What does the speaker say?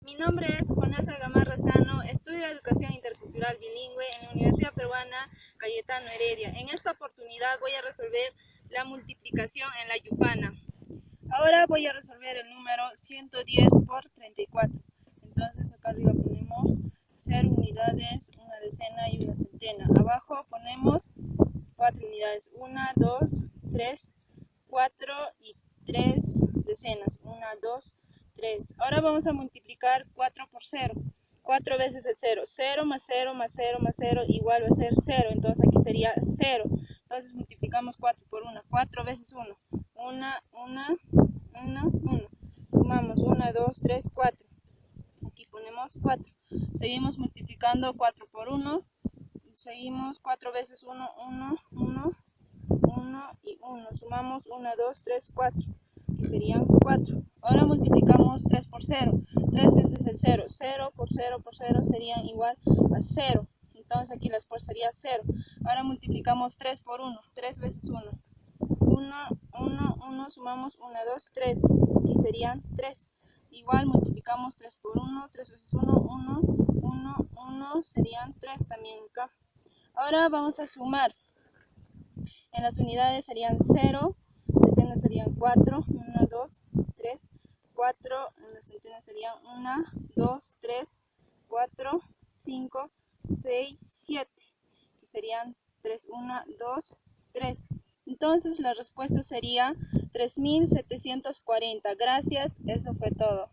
Mi nombre es Juanasa Gamarra Sano, estudio Educación Intercultural Bilingüe en la Universidad Peruana Cayetano Heredia. En esta oportunidad voy a resolver la multiplicación en la yupana. Ahora voy a resolver el número 110 por 34. Entonces acá arriba ponemos 0 unidades, una decena y una centena. Abajo ponemos 4 unidades, 1, 2, 3, 4 y 3 decenas, 1, 2, 3. Ahora vamos a multiplicar 4 por 0. 4 veces el 0. 0 más 0 más 0 más 0 igual va a ser 0. Entonces aquí sería 0. Entonces multiplicamos 4 por 1. 4 veces 1. 1. Sumamos 1, 2, 3, 4. Aquí ponemos 4. Seguimos multiplicando 4 por 1. Seguimos 4 veces 1. 1 y 1. Sumamos 1, 2, 3, 4. Y serían 4. Ahora multiplicamos 3 por 0. 3 veces el 0. 0 por 0 por 0 serían igual a 0. Entonces aquí la respuesta sería 0. Ahora multiplicamos 3 por 1. 3 veces 1. 1. Sumamos 1, 2, 3. Aquí serían 3. Igual multiplicamos 3 por 1. 3 veces 1. 1 serían 3 también acá. Ahora vamos a sumar. En las unidades serían 0, decenas serían 4, 1, 2, 3, 4, en las centenas serían 1, 2, 3, 4, 5, 6, 7, que serían 3, 1, 2, 3. Entonces la respuesta sería 3740. Gracias, eso fue todo.